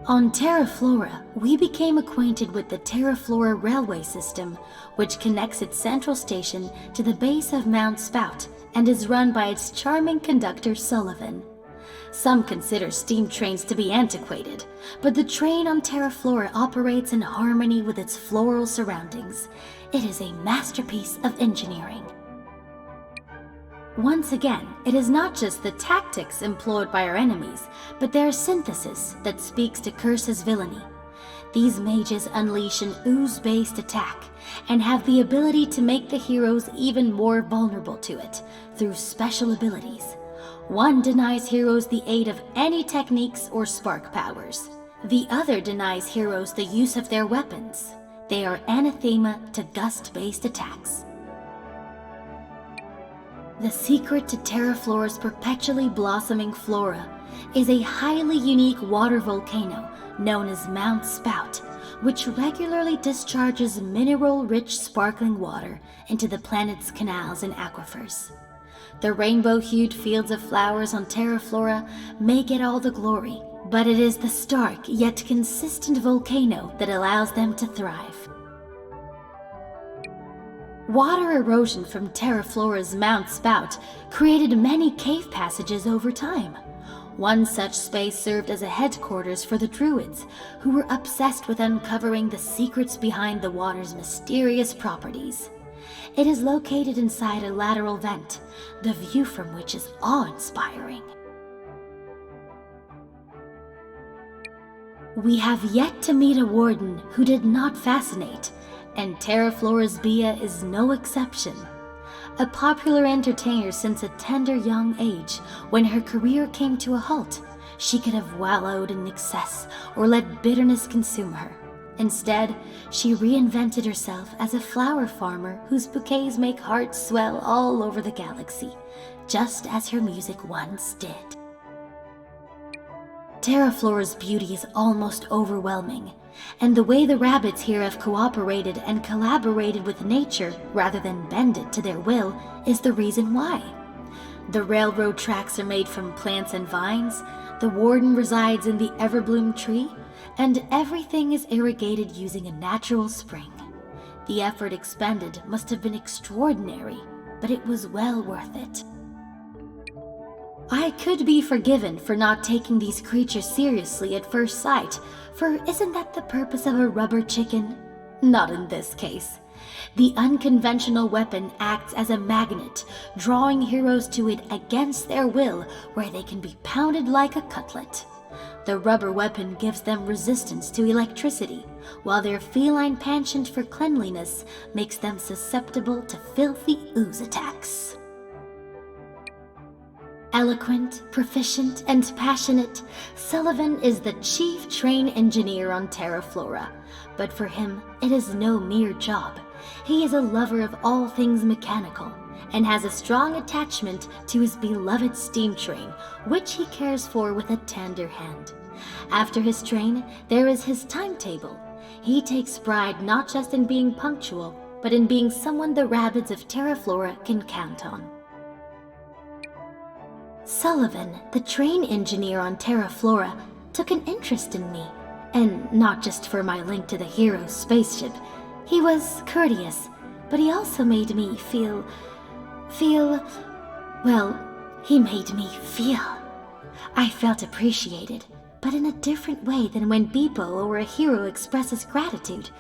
On Terra Flora, we became acquainted with the Terra Flora railway system, which connects its central station to the base of Mount Spout and is run by its charming conductor Sullivan. Some consider steam trains to be antiquated, but the train on Terra Flora operates in harmony with its floral surroundings. It is a masterpiece of engineering. Once again, it is not just the tactics employed by our enemies, but their synthesis that speaks to Curse's villainy. These mages unleash an ooze-based attack and have the ability to make the heroes even more vulnerable to it through special abilities. One denies heroes the aid of any techniques or spark powers. The other denies heroes the use of their weapons. They are anathema to gust-based attacks. The secret to Terra Flora's perpetually blossoming flora is a highly unique water volcano known as Mount Spout, which regularly discharges mineral-rich sparkling water into the planet's canals and aquifers. The rainbow-hued fields of flowers on Terra Flora may get all the glory, but it is the stark yet consistent volcano that allows them to thrive. Water erosion from Terra Flora's Mount Spout created many cave passages over time. One such space served as a headquarters for the Druids, who were obsessed with uncovering the secrets behind the water's mysterious properties. It is located inside a lateral vent, the view from which is awe-inspiring. We have yet to meet a warden who did not fascinate, and Terra Flora's Bia is no exception. A popular entertainer since a tender young age, when her career came to a halt, she could have wallowed in excess or let bitterness consume her. Instead, she reinvented herself as a flower farmer whose bouquets make hearts swell all over the galaxy, just as her music once did. Terra Flora's beauty is almost overwhelming, and the way the Rabbids here have cooperated and collaborated with nature rather than bend it to their will is the reason why. The railroad tracks are made from plants and vines, the warden resides in the everbloom tree, and everything is irrigated using a natural spring. The effort expended must have been extraordinary, but it was well worth it. I could be forgiven for not taking these creatures seriously at first sight, for isn't that the purpose of a rubber chicken? Not in this case. The unconventional weapon acts as a magnet, drawing heroes to it against their will, where they can be pounded like a cutlet. The rubber weapon gives them resistance to electricity, while their feline penchant for cleanliness makes them susceptible to filthy ooze attacks. Eloquent, proficient, and passionate, Sullivan is the chief train engineer on Terra Flora, but for him, it is no mere job. He is a lover of all things mechanical, and has a strong attachment to his beloved steam train, which he cares for with a tender hand. After his train, there is his timetable. He takes pride not just in being punctual, but in being someone the Rabbids of Terra Flora can count on. Sullivan, the train engineer on Terra Flora, took an interest in me, and not just for my link to the hero's spaceship. He was courteous, but he also made me feel, he made me feel. I felt appreciated, but in a different way than when Beepo or a hero expresses gratitude.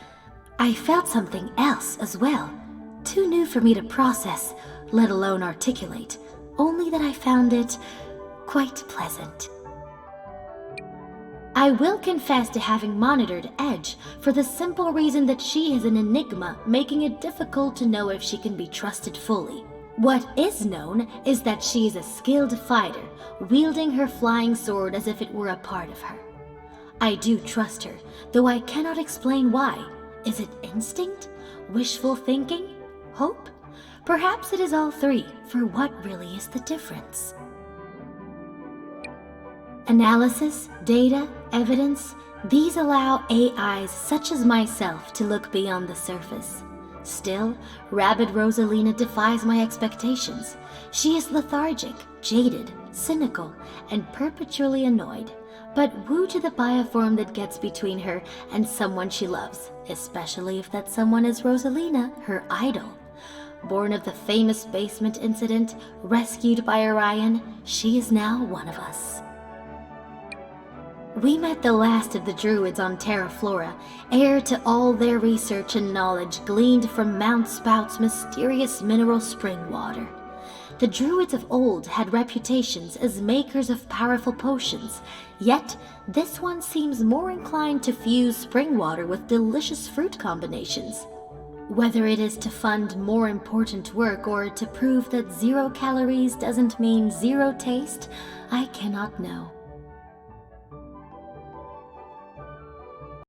I felt something else as well, too new for me to process, let alone articulate, only that I found it quite pleasant. I will confess to having monitored Edge for the simple reason that she is an enigma, making it difficult to know if she can be trusted fully. What is known is that she is a skilled fighter, wielding her flying sword as if it were a part of her. I do trust her, though I cannot explain why. Is it instinct? Wishful thinking? Hope? Perhaps it is all three, for what really is the difference? Analysis, data, evidence, these allow AIs such as myself to look beyond the surface. Still, Rabbid Rosalina defies my expectations. She is lethargic, jaded, cynical, and perpetually annoyed. But woe to the bioform that gets between her and someone she loves, especially if that someone is Rosalina, her idol. Born of the famous basement incident, rescued by Orion, she is now one of us. We met the last of the Druids on Terra Flora, heir to all their research and knowledge gleaned from Mount Spout's mysterious mineral spring water. The Druids of old had reputations as makers of powerful potions, yet this one seems more inclined to fuse spring water with delicious fruit combinations. Whether it is to fund more important work or to prove that 0 calories doesn't mean 0 taste, I cannot know.